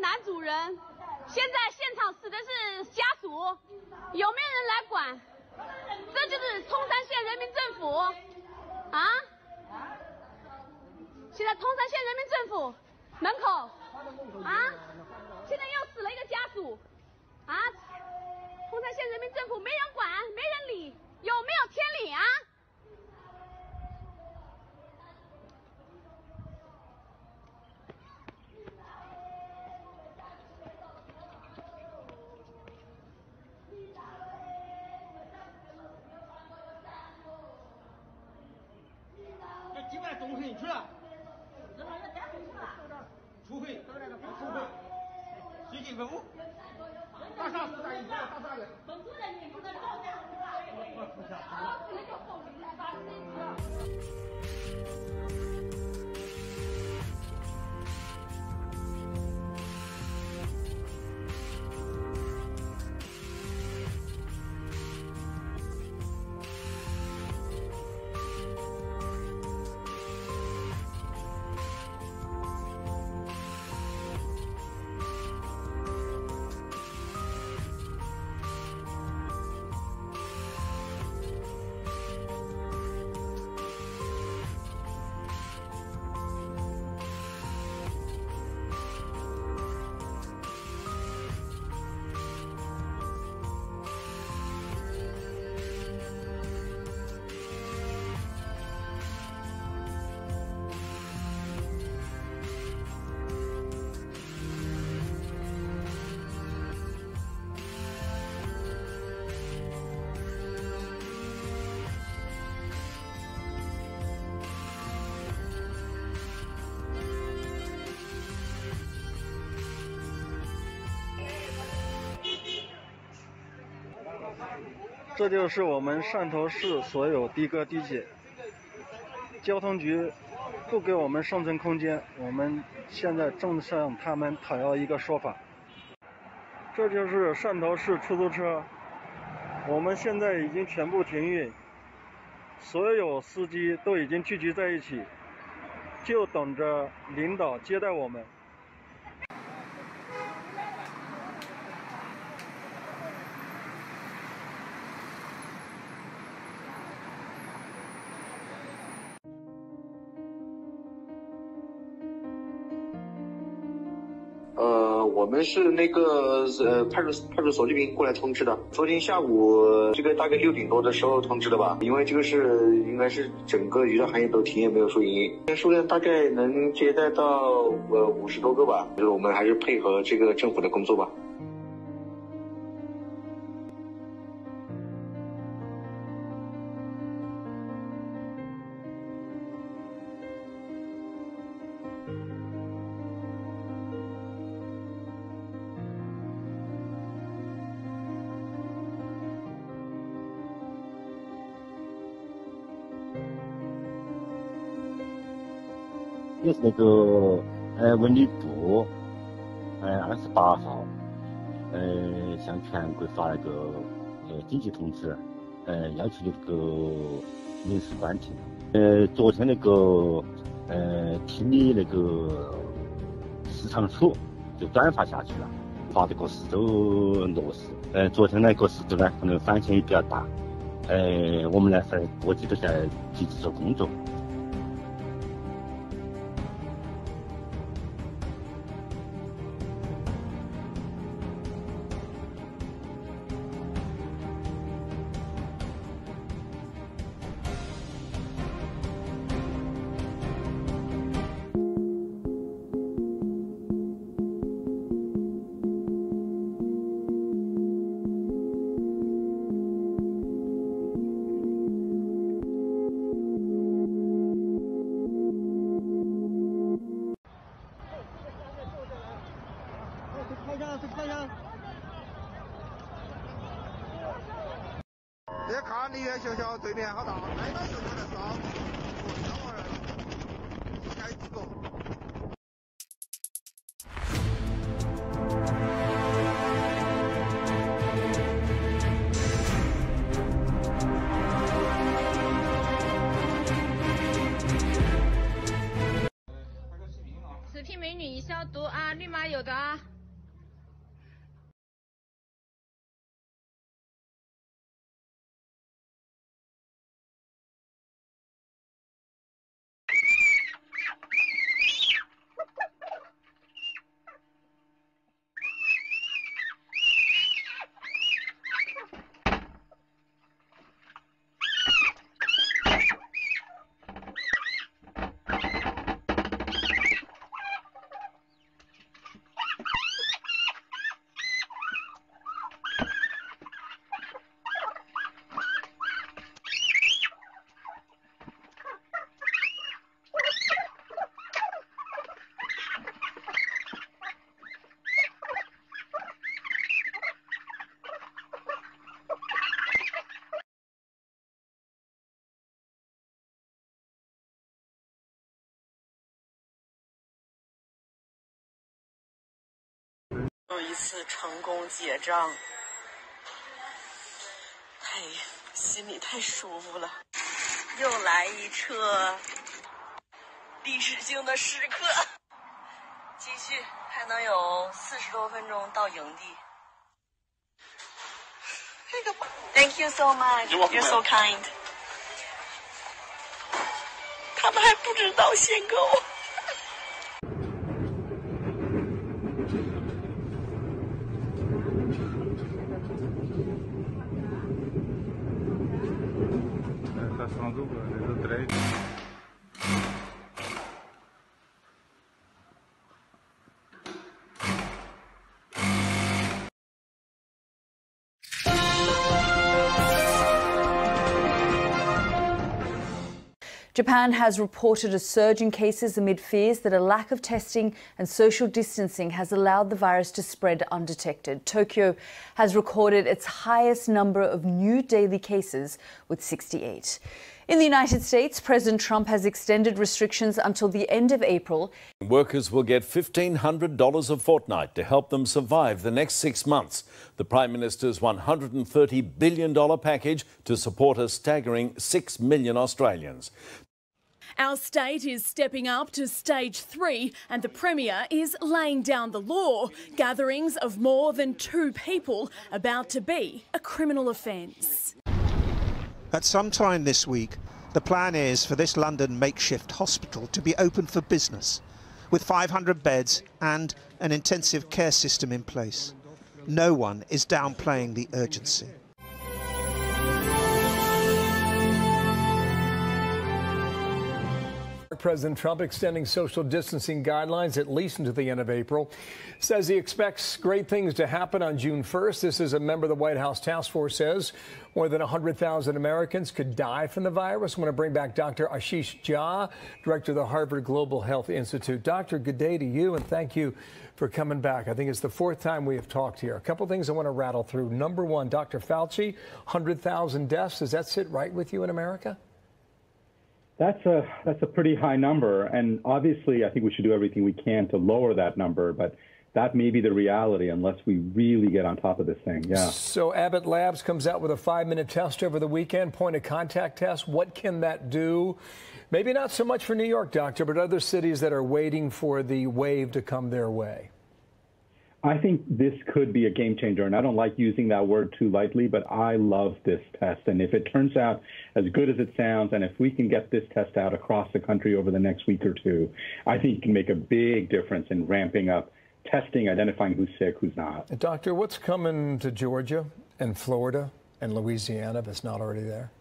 男主人，现在现场死的是家属，有没有人来管？这就是通山县人民政府啊！现在通山县人民政府门口啊，现在又死了一个家属啊！通山县人民政府没人管，没人理，有没有天理啊？这几万东西去了，出回，随机分屋，打啥是打一个，打啥人？本主任你不能搞这样子吧？这就是我们汕头市所有的哥地姐，交通局不给我们生存空间，我们现在正向他们讨要一个说法。这就是汕头市出租车，我们现在已经全部停运，所有司机都已经聚集在一起，就等着领导接待我们。我们是那个派出所这边过来通知的，昨天下午这个大概6点多的时候通知的吧，因为这个是应该是整个娱乐行业都停业没有说营业，数量大概能接待到50多个吧，就是我们还是配合这个政府的工作吧。也是那个文旅部28号向全国发了个紧急通知，要求这个临时关停。昨天那个听力那个市场所就转发下去了，把这个事都落实。昨天那个事主呢，可能反响也比较大。我们呢在各地都在积极做工作。这看离园学校对面好大，挨到学校的少，小娃儿开几个。视频没美女一消毒啊，绿码有的啊。又一次成功结账，心里太舒服了。又来一车历史性的时刻，继续还能有40多分钟到营地。Thank you so much. You're so kind. 他们还不知道限购。Japan has reported a surge in cases amid fears that a lack of testing and social distancing has allowed the virus to spread undetected. Tokyo has recorded its highest number of new daily cases, with 68. In the United States, President Trump has extended restrictions until the end of April. Workers will get $1,500 a fortnight to help them survive the next 6 months. The Prime Minister's $130 billion package to support a staggering 6 million Australians. Our state is stepping up to stage 3 and the Premier is laying down the law. Gatherings of more than 2 people about to be a criminal offence. At some time this week, the plan is for this London makeshift hospital to be open for business, with 500 beds and an intensive care system in place. No one is downplaying the urgency. President Trump extending social distancing guidelines at least into the end of April. Says he expects great things to happen on June 1st. This is a member of the White House task force says more than 100,000 Americans could die from the virus. I want to bring back Dr. Ashish Jha, director of the Harvard Global Health Institute. Doctor, good day to you, and thank you for coming back. I think it's the 4th time we have talked here. A couple things I want to rattle through. Number one, Dr. Fauci, 100,000 deaths. Does that sit right with you in America? That's a pretty high number, and obviously I think we should do everything we can to lower that number, but that may be the reality unless we really get on top of this thing. Yeah. So Abbott Labs comes out with a 5-minute test over the weekend, point of contact test. What can that do? Maybe not so much for New York, doctor, but other cities that are waiting for the wave to come their way. I think this could be a game changer, and I don't like using that word too lightly, but I love this test. And if it turns out as good as it sounds, and if we can get this test out across the country over the next week or two, I think it can make a big difference in ramping up testing, identifying who's sick, who's not. Doctor, what's coming to Georgia and Florida and Louisiana if it's not already there?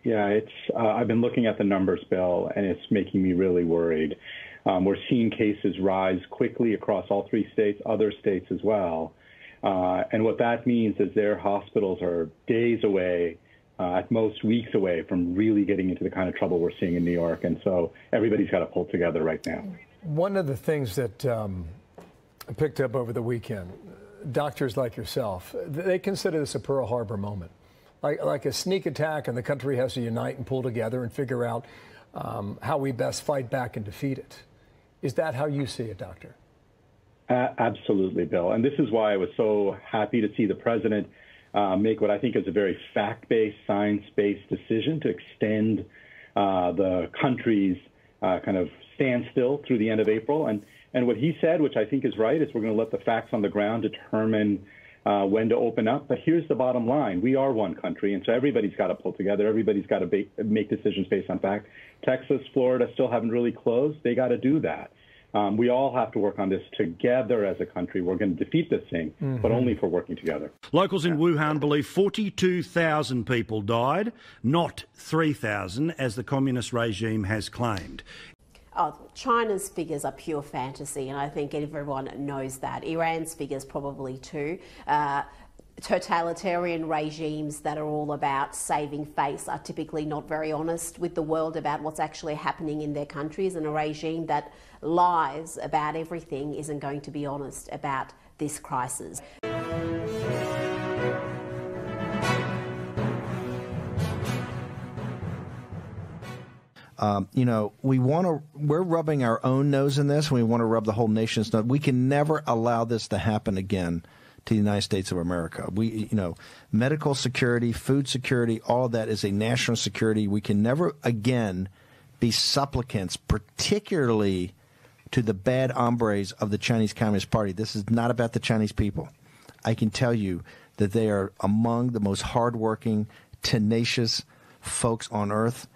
Yeah, I've been looking at the numbers, Bill, and it's making me really worried. We're seeing cases rise quickly across all 3 states, other states as well. And what that means is their hospitals are days away, at most weeks away from really getting into the kind of trouble we're seeing in New York. And so everybody's got to pull together right now. One of the things that I picked up over the weekend, doctors like yourself, they consider this a Pearl Harbor moment, like a sneak attack, and the country has to unite and pull together and figure out how we best fight back and defeat it. Is that how you see it, Doctor? Absolutely, Bill. And this is why I was so happy to see the president make what I think is a very fact-based, science-based decision to extend the country's kind of standstill through the end of April. And And what he said, which I think is right, is we're going to let the facts on the ground determine when to open up. But here's the bottom line. We are one country, and so everybody's got to pull together. Everybody's got to make decisions based on fact. Texas, Florida still haven't really closed. They got to do that. We all have to work on this together as a country. We're going to defeat this thing, but only if we're working together. Locals in Wuhan believe 42,000 people died, not 3,000, as the communist regime has claimed. Oh, China's figures are pure fantasy, and I think everyone knows that. Iran's figures probably too. Totalitarian regimes that are all about saving face are typically not very honest with the world about what's actually happening in their countries, and a regime that lies about everything isn't going to be honest about this crisis. You know, we're rubbing our own nose in this, and we want to rub the whole nation's nose. We can never allow this to happen again to the United States of America. Medical security, food security, all of that is a national security. We can never again be supplicants, particularly to the bad hombres of the Chinese Communist Party. This is not about the Chinese people. I can tell you that they are among the most hardworking, tenacious folks on earth.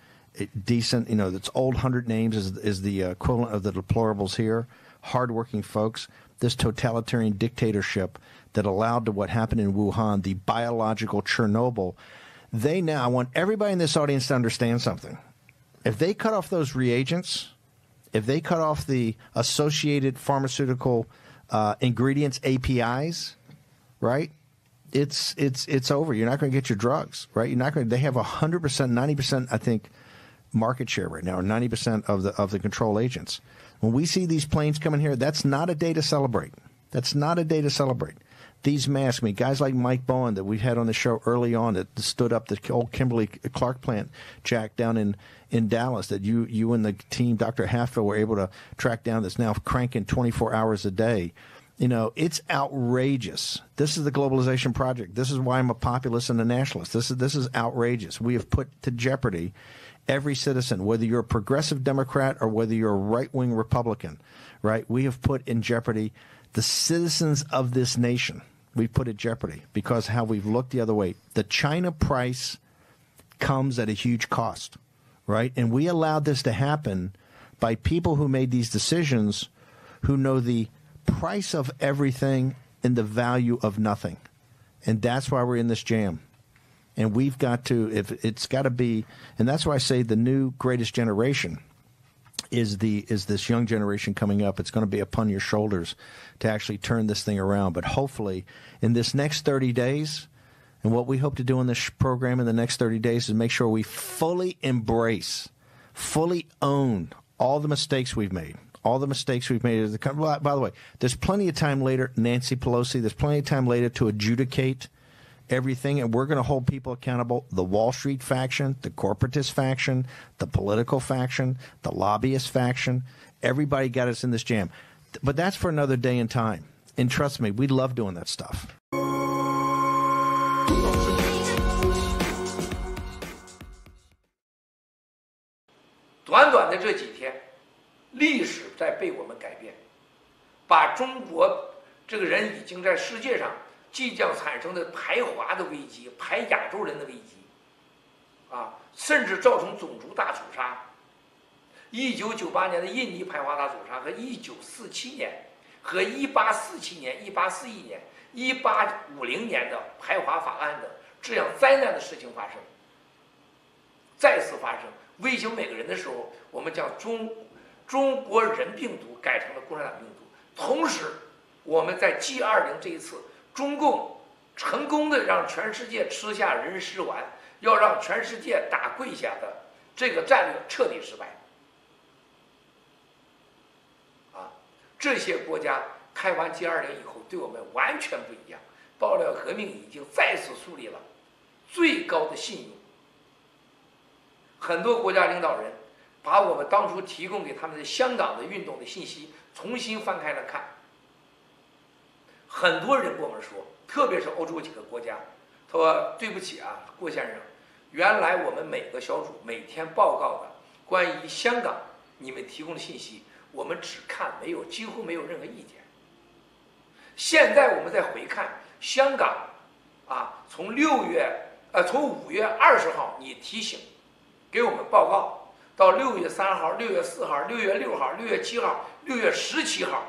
Decent, that's old 100 names is the equivalent of the deplorables here. Hardworking folks. This totalitarian dictatorship that allowed to what happened in Wuhan, the biological Chernobyl. I want everybody in this audience to understand something. If they cut off those reagents, if they cut off the associated pharmaceutical ingredients, APIs, right? It's over. You're not going to get your drugs, right? You're not going. They have 100%, 90%, I think, market share right now, or 90% of the control agents. When we see these planes coming here, that's not a day to celebrate. That's not a day to celebrate. These masks, guys like Mike Bowen that we had on the show early on that stood up the old Kimberly-Clark plant, Jack, down in Dallas, that you and the team, Dr. Halfville, were able to track down, that's now cranking 24 hours a day. It's outrageous. This is the globalization project. This is why I'm a populist and a nationalist. This is outrageous. We have put to jeopardy every citizen, whether you're a progressive Democrat or whether you're a right-wing Republican, right? We have put in jeopardy the citizens of this nation. We put at jeopardy because how we've looked the other way. The China price comes at a huge cost, right? And we allowed this to happen by people who made these decisions who know the price of everything and the value of nothing. And that's why we're in this jam. And we've got to, it's got to be, and that's why I say the new greatest generation is this young generation coming up. It's going to be upon your shoulders to actually turn this thing around. But hopefully in this next 30 days, and what we hope to do in this program in the next 30 days is make sure we fully embrace, fully own all the mistakes we've made. All the mistakes we've made. By the way, there's plenty of time later, Nancy Pelosi, there's plenty of time later to adjudicate everything, and we're going to hold people accountable. The Wall Street faction, the corporatist faction, the political faction, the lobbyist faction. Everybody got us in this jam. But that's for another day and time. And trust me, we love doing that stuff. 短短的这几天，历史在被我们改变，把中国这个人已经在世界上即将产生的排华的危机、排亚洲人的危机，甚至造成种族大屠杀。1998年的印尼排华大屠杀和1947年、和1847年、1841年、1850年的排华法案的这样灾难的事情发生，再次发生，威胁每个人的时候，我们将中国人病毒改成了共产党病毒。同时，我们在 G20 这一次，中共成功的让全世界吃下人尸丸，要让全世界打跪下的这个战略彻底失败。这些国家开完 G20 以后，对我们完全不一样。爆料革命已经再次树立了最高的信用。很多国家领导人把我们当初提供给他们的香港的运动的信息重新翻开了看。很多人跟我们说，特别是欧洲几个国家，他说：“对不起啊，郭先生，原来我们每个小组每天报告的关于香港你们提供的信息，我们只看几乎没有任何意见。现在我们再回看香港，从5月20号你提醒给我们报告，到6月3号、6月4号、6月6号、6月7号、6月17号，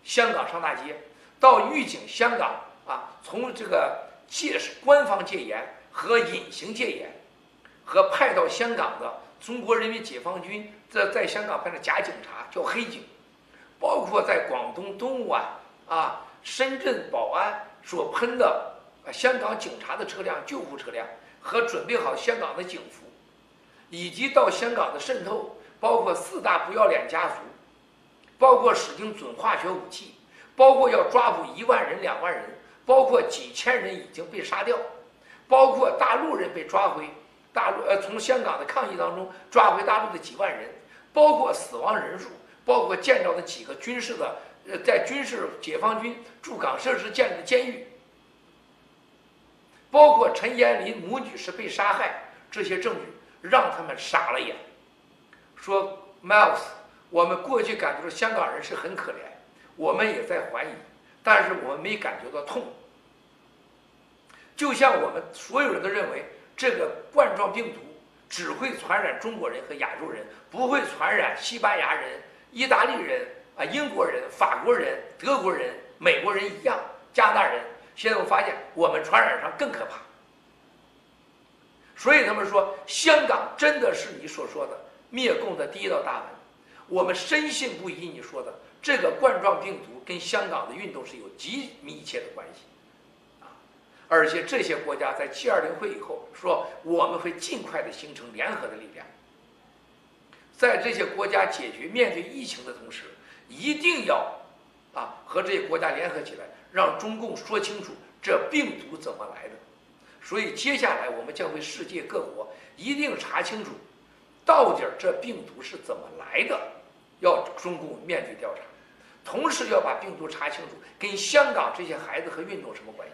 香港上大街，到预警香港从这个官方戒严和隐形戒严，和派到香港的中国人民解放军在香港派的假警察叫黑警，包括在广东东莞深圳宝安所喷的香港警察的车辆、救护车辆和准备好香港的警服，以及到香港的渗透，包括4大不要脸家族，包括使用准化学武器，包括要抓捕1万人、2万人，包括几千人已经被杀掉，包括大陆人被抓回从香港的抗议当中抓回大陆的几万人，包括死亡人数，包括建造的几个军事的在军事解放军驻港设施建立的监狱，包括陈延林母女士被杀害，这些证据让他们傻了眼，说 Miles， 我们过去感觉到香港人是很可怜，我们也在怀疑，但是我们没感觉到痛。就像我们所有人都认为这个冠状病毒只会传染中国人和亚洲人，不会传染西班牙人、意大利人、英国人、法国人、德国人、美国人一样，加拿大人。现在我发现我们传染上更可怕，所以他们说香港真的是你所说的灭共的第一道大门。我们深信不疑，你说的这个冠状病毒跟香港的运动是有极密切的关系。而且这些国家在G20会以后说，我们会尽快的形成联合的力量，在这些国家面对疫情的同时，一定要和这些国家联合起来，让中共说清楚这病毒怎么来的。所以接下来我们将会世界各国一定查清楚，到底这病毒是怎么来的，要中共面对调查，同时要把病毒查清楚跟香港这些孩子和运动什么关系。